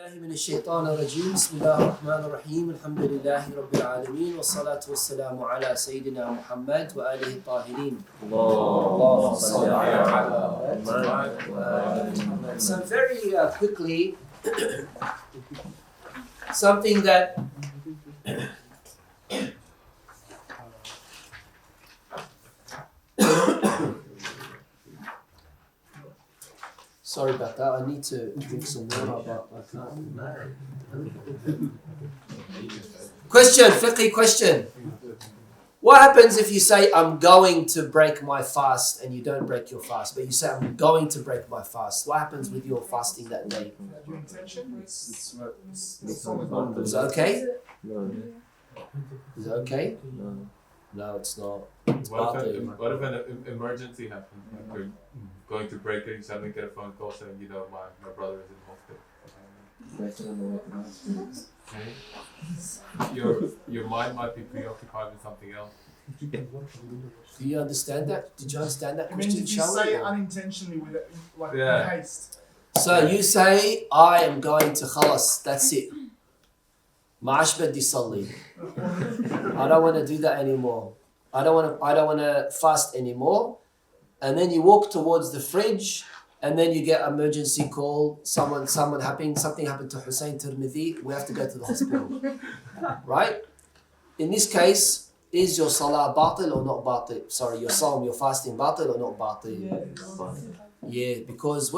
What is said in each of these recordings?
بالله من الشيطان الرجيم بسم الله الرحمن الرحيم الحمد لله رب العالمين والصلاة والسلام على سيدنا محمد وآله الطاهرين. اللهم صل على محمد. So very quickly, something that sorry about that, I need to drink some water, but I can't. Question, fiqhi question. What happens if you say, I'm going to break my fast, and you don't break your fast, but you say, I'm going to break my fast? What happens with your fasting that day? Your intention? Is it okay? No. Is it okay? No. No, it's not. It's What if an emergency happens? Like you're going to break it, you suddenly get a phone call saying, my brother is in hospital. Okay? Your mind might be preoccupied with something else. Do you understand that? Did you understand that It means question, if you Shall say we? it unintentionally with it, like Yeah. in haste. So you say, I am going to khalas, that's it. Ma'ash badi salli. I don't want to do that anymore. I don't want to fast anymore. And then you walk towards the fridge, and then you get emergency call. Something happened to Hussein Tirmidhi. We have to go to the hospital, right? In this case, is your salah batil or not batil? Sorry, your psalm, your fasting batil or not batil? Yeah, because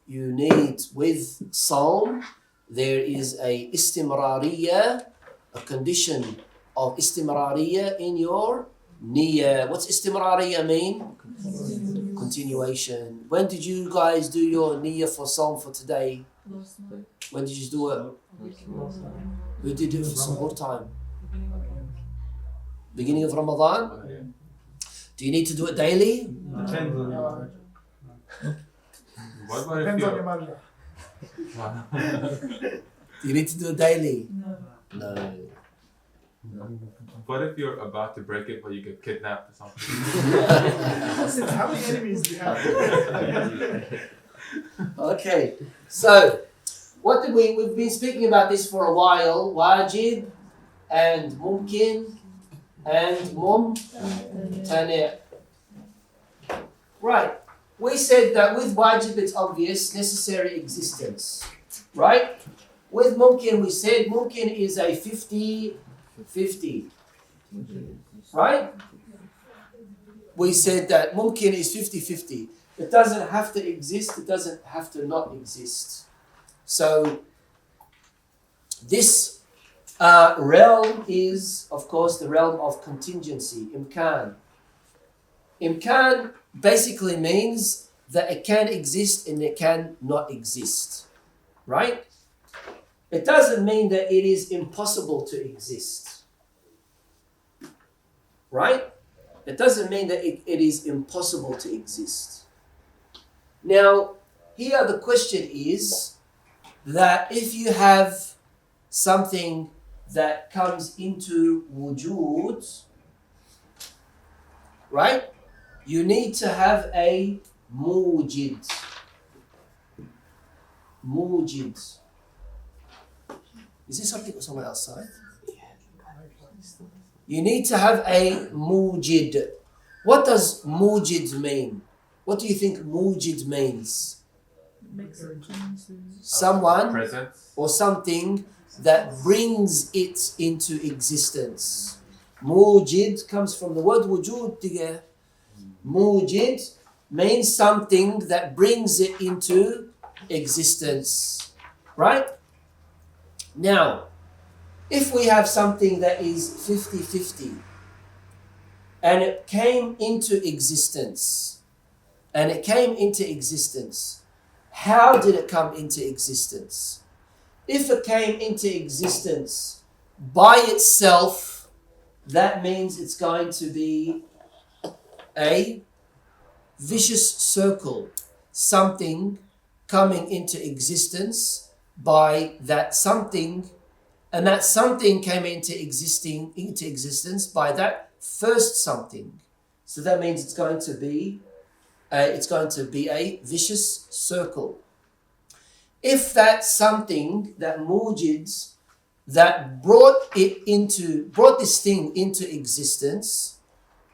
you need with psalm, there is a istimrariya, a condition of istimrariya in your niyyah. What's istimrariya mean? Continuation. When did you guys do your niyyah for Psalm for today? When did you do it? Who did it for suhoor time? Beginning of Ramadan? Do you need to do it daily? What about Depends on your if mother. Do you need to do it daily? No. what if you're about to break it but you get kidnapped or something? How many enemies do you have? Okay. So, we've been speaking about this for a while. Wajib and mumkin and mumtani'. Right. We said that with wajib it's obvious, necessary existence. Right? With mumkin we said mumkin is a 50-50. Right? We said that mumkin is 50-50. It doesn't have to exist, it doesn't have to not exist. So this realm is, of course, the realm of contingency, imkan. Imkan basically means that it can exist and it can not exist. Right? It doesn't mean that it is impossible to exist. Right? It doesn't mean that it is impossible to exist. Now, here the question is that if you have something that comes into wujud, right? You need to have a mujid. Mujid. Is there something or someone outside? You need to have a mujid. What does mujid mean? What do you think mujid means? Someone Presence. or something that brings it into existence. Mujid comes from the word wujud. Mujid means something that brings it into existence. Right? Now, if we have something that is 50-50 and it came into existence, how did it come into existence? If it came into existence by itself, that means it's going to be a vicious circle, something coming into existence by that something, and that something came into existence by that first something. So that means it's going to be a vicious circle. if that something, that mujid, that brought this thing into existence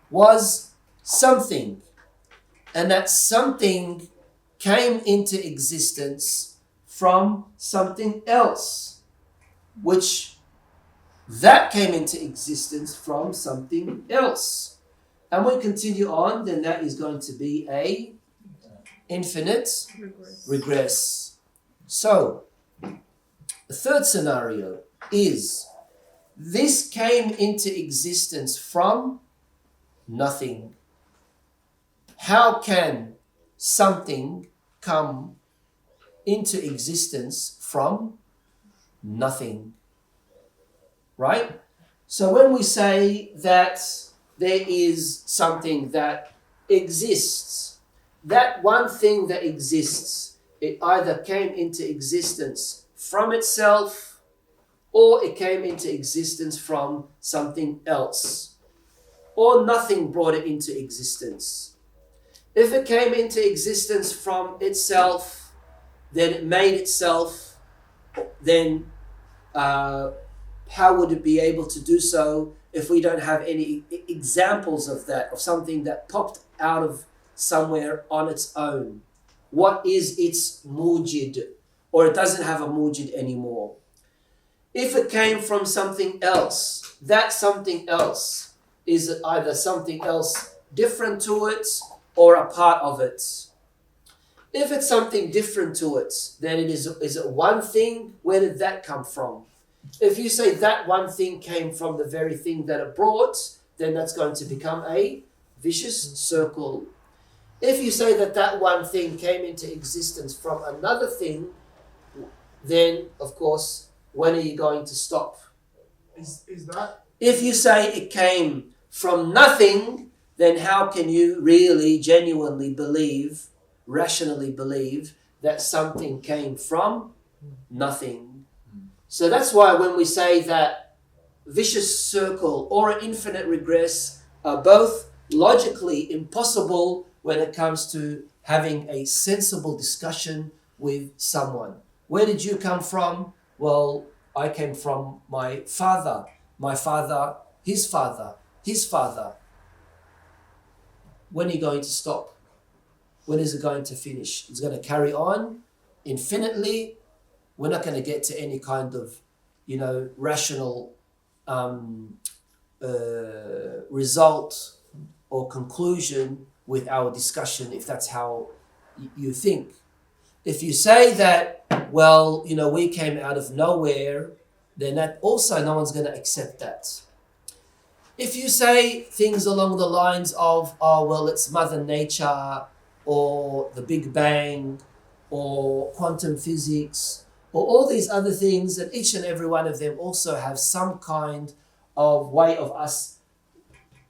was something, and that something came into existence from something else, which that came into existence from something else. And we continue on, then that is going to be a infinite regress. So, the third scenario is this came into existence from nothing. How can something come into existence from nothing? Right? So when we say that there is something that exists, that one thing that exists, it either came into existence from itself or it came into existence from something else, or nothing brought it into existence. If it came into existence from itself, then it made itself, then how would it be able to do so if we don't have any examples of that, of something that popped out of somewhere on its own? What is its mujid? Or it doesn't have a mujid anymore. If it came from something else, that something else is either something else different to it or a part of it. If it's something different to it, then is it one thing? Where did that come from? If you say that one thing came from the very thing that it brought, then that's going to become a vicious circle. If you say that that one thing came into existence from another thing, then, of course, when are you going to stop? Is that? If you say it came from nothing, then how can you really genuinely believe, rationally believe, that something came from nothing? So that's why when we say that vicious circle or an infinite regress are both logically impossible when it comes to having a sensible discussion with someone. Where did you come from? Well, I came from my father, his father, his father. When are you going to stop? When is it going to finish? It's going to carry on infinitely. We're not going to get to any kind of, rational result or conclusion with our discussion, if that's how you think. If you say that, well, we came out of nowhere, then that also no one's going to accept that. If you say things along the lines of, oh, well, it's Mother Nature, or the Big Bang, or quantum physics, or all these other things, and each and every one of them also have some kind of way of us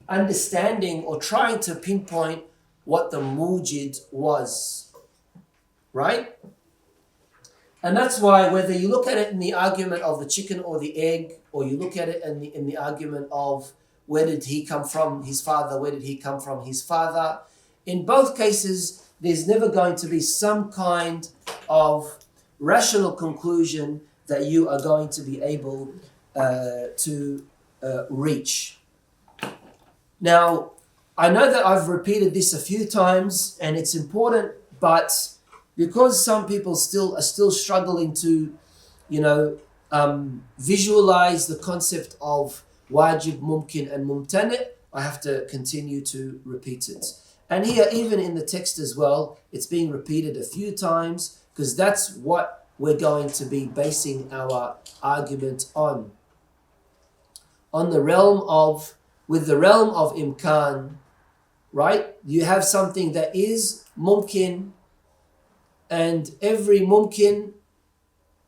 understanding or trying to pinpoint what the mujid was, right? And that's why whether you look at it in the argument of the chicken or the egg, or you look at it in the argument of where did he come from, his father, where did he come from, his father, in both cases, there's never going to be some kind of rational conclusion that you are going to be able to reach. Now, I know that I've repeated this a few times and it's important, but because some people are still struggling to, visualize the concept of wajib, mumkin and mumtani', I have to continue to repeat it. And here, even in the text as well, it's being repeated a few times because that's what we're going to be basing our argument on. With the realm of imkan, right? You have something that is mumkin, and every mumkin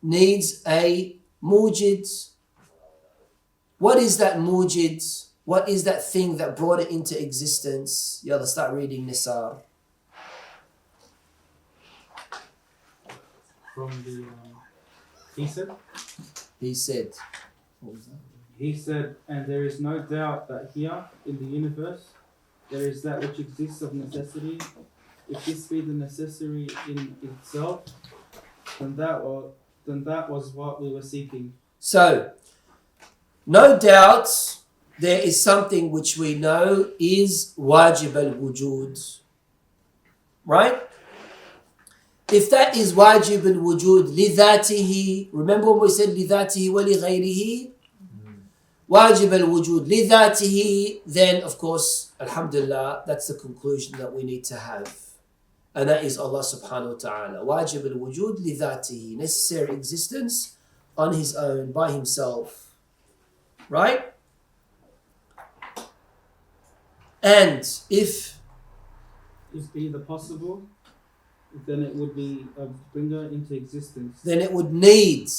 needs a mujid. What is that mujid? What is that thing that brought it into existence? Let's start reading Nisar. From the, he said, what was that? He said, and there is no doubt that here in the universe there is that which exists of necessity. If this be the necessary in itself, then that was what we were seeking. So, no doubt there is something which we know is wajib al-wujud. Right? If that is wajib al-wujud lidhatihi, remember when we said lidhatihi wa li ghayrihi? Wajib al-wujud lidhatihi, then of course, alhamdulillah, that's the conclusion that we need to have. And that is Allah subhanahu wa ta'ala. Wajib al-wujud lidhatihi, necessary existence on his own, by himself. Right? And if either possible, then it would be a bringer into existence. then it would need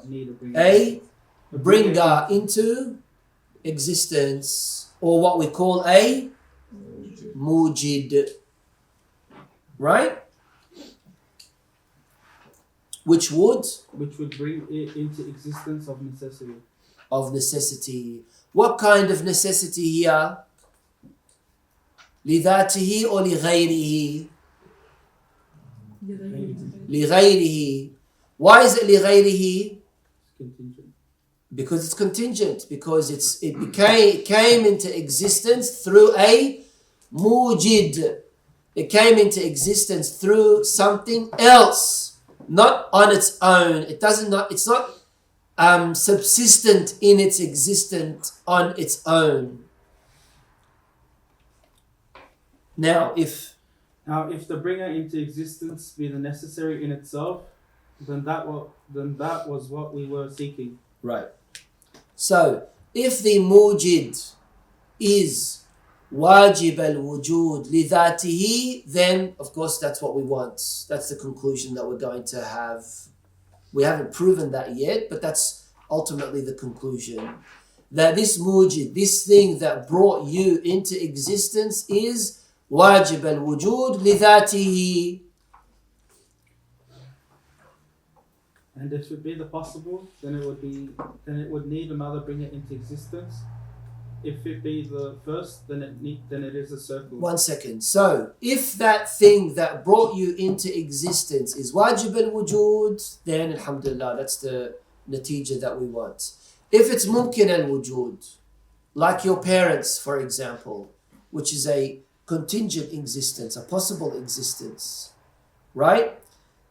Need a bringer. a bringer into existence, or what we call a mujid. Right? Which would bring it into existence of necessity. Of necessity. What kind of necessity here? لذاته or لغيره? لغيره. Why is it لغيره? Contingent. Because it's contingent. Because it came into existence through a mujid. It came into existence through something else, not on its own. It's not subsistent in its existence on its own. Now, if the bringer into existence be the necessary in itself, then that was what we were seeking. right. So, if the mujid is wajib al-wujud lidhatihi, then of course that's what we want. That's the conclusion that we're going to have. We haven't proven that yet, but that's ultimately the conclusion. That this mujid, this thing that brought you into existence, is wajib al-wujud lidhatihi. And if it be the possible, then it would need another bringer into existence. If it be the first, then it is a circle. 1 second. So, if that thing that brought you into existence is wajib al-wujud, then alhamdulillah, that's the natija that we want. If it's mumkin al-wujud, like your parents, for example, which is a contingent existence, a possible existence, right?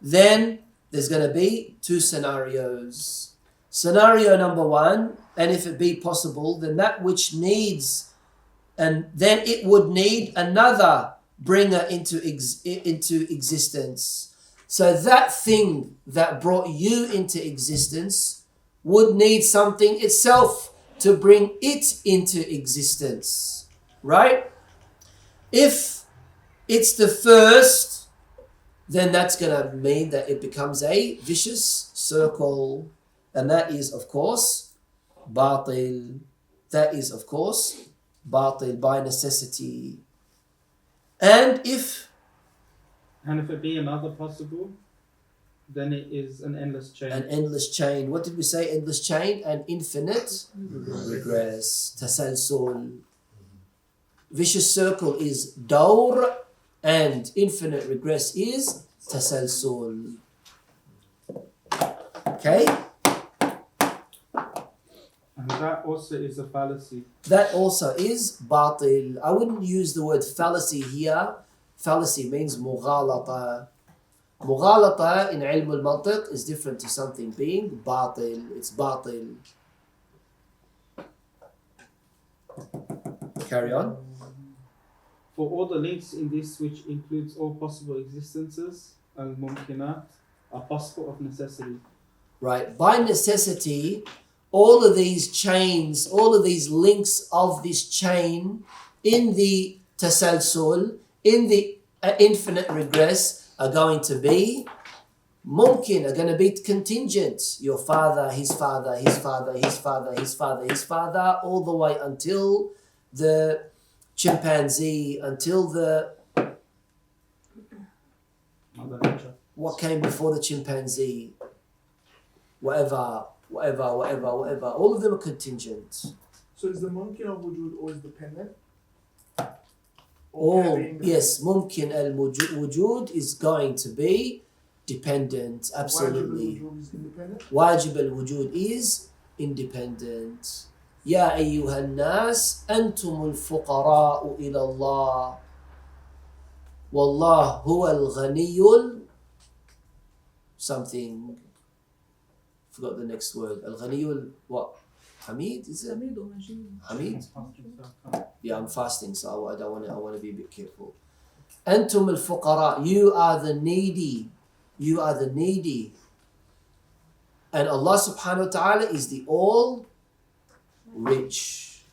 Then there's going to be two scenarios. Scenario number one, and if it be possible, then that which needs, and then it would need another bringer into existence. So that thing that brought you into existence would need something itself to bring it into existence, right? If it's the first, then that's going to mean that it becomes a vicious circle. And that is, of course, batil. That is, of course, batil by necessity. And if it be another possible, then it is an endless chain. An endless chain. What did we say? Endless chain and infinite regress. Tasalsul. Vicious circle is dawr, and infinite regress is tasalsul. Okay? And that also is a fallacy. That also is batil. I wouldn't use the word fallacy here. Fallacy means mughalata. Mughalata in ilm al-mantiq is different to something being batil. It's batil. Carry on. For all the links in this, which includes all possible existences, al-mumkinat, are possible of necessity. Right. By necessity, all of these chains, all of these links of this chain in the tasalsul, in the infinite regress, are going to be mumkin, are going to be contingent. Your father, his father, his father, his father, his father, his father, all the way until the chimpanzee, until the what came before the chimpanzee, whatever. All of them are contingent. So is the mumkin of wujud always dependent? All, yes, mumkin al-wujud is going to be dependent, absolutely. Wajib al-wujud is independent. Wajib al-wujud is independent. يا أيها الناس أنتم الفقراء إلى الله والله هو الغني something, forgot the next word. Al-Ghani what? Hamid, is it? Hamid? Yeah, I'm fasting, so I want to be a bit careful. Antum al-fuqara, you are the needy. You are the needy. And Allah subhanahu wa ta'ala is the all rich.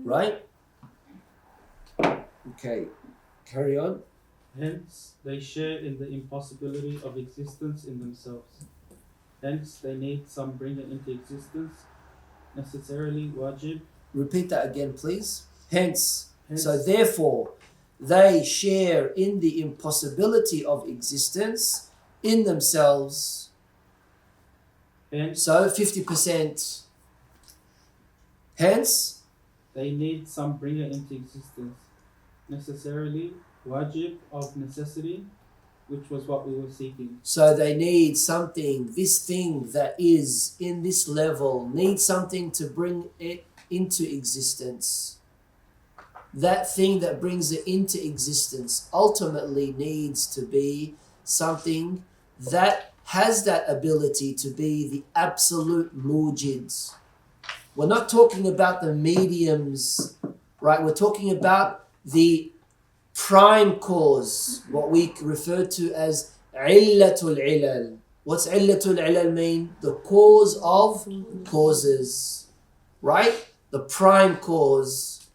Right? Okay, carry on. Hence, they share in the impossibility of existence in themselves. Hence, they need some bringer into existence, necessarily wajib. Repeat that again, please. Hence, so therefore, they share in the impossibility of existence in themselves. Hence, So 50%. Hence, they need some bringer into existence, necessarily wajib, of necessity, which was what we were seeking. so they need something, this thing that is in this level, needs something to bring it into existence. That thing that brings it into existence ultimately needs to be something that has that ability to be the absolute mujid. We're not talking about the mediums, right? We're talking about the prime cause, what we refer to as illatul ilal. What's illatul ilal mean? The cause of causes, right? The prime cause.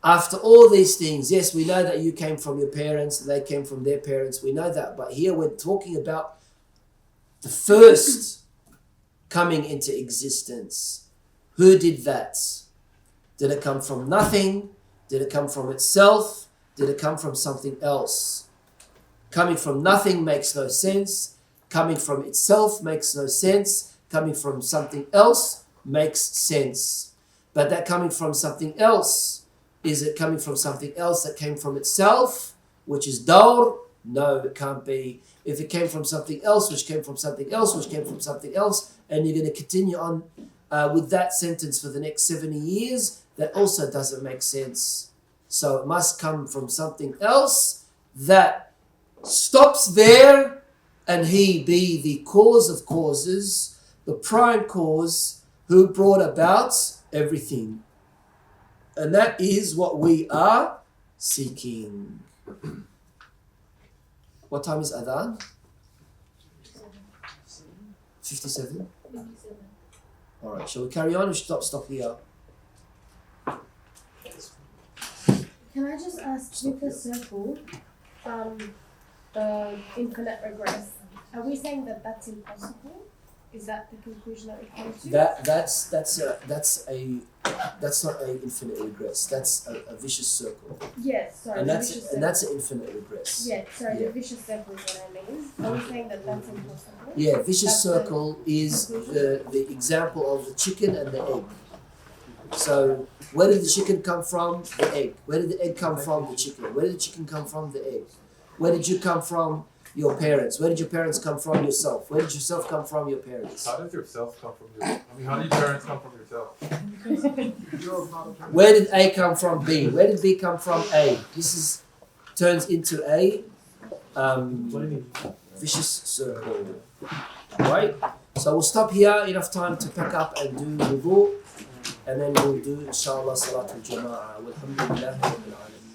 After all these things, yes, we know that you came from your parents, they came from their parents, we know that. But here we're talking about the first coming into existence. Who did that? Did it come from nothing? Did it come from itself? Did it come from something else? Coming from nothing makes no sense. Coming from itself makes no sense. Coming from something else makes sense. But that coming from something else, is it coming from something else that came from itself, which is dawr? No, it can't be. If it came from something else, which came from something else, which came from something else, and you're going to continue on with that sentence for the next 70 years, that also doesn't make sense. So it must come from something else that stops there, and he be the cause of causes, the prime cause who brought about everything. And that is what we are seeking. What time is Adhan? 57? Alright, shall we carry on or should we stop here? Can I just ask, with the circle, the infinite regress, are we saying that that's impossible? Is that the conclusion that we come to? That's not a infinite regress. That's a vicious circle. Yes, sorry, And the that's vicious and circle. that's an infinite regress. Yeah, sorry, Yeah. the vicious circle is what I mean. Are we saying that that's impossible? Yeah, vicious That's the circle is the example of the chicken and the egg. So where did the chicken come from? The egg. Where did the egg come from? The chicken. Where did the chicken come from? The egg. Where did you come from? Your parents. Where did your parents come from? Yourself. Where did yourself come from? Your parents. How does yourself come from your? I mean, how did your parents come from yourself? Where did A come from B? Where did B come from A? This turns into a vicious circle. Right? So we'll stop here, enough time to pack up and do wudu, and then we'll do inshallah salatul jama'ah. Walhamdulillah rabbil alamin.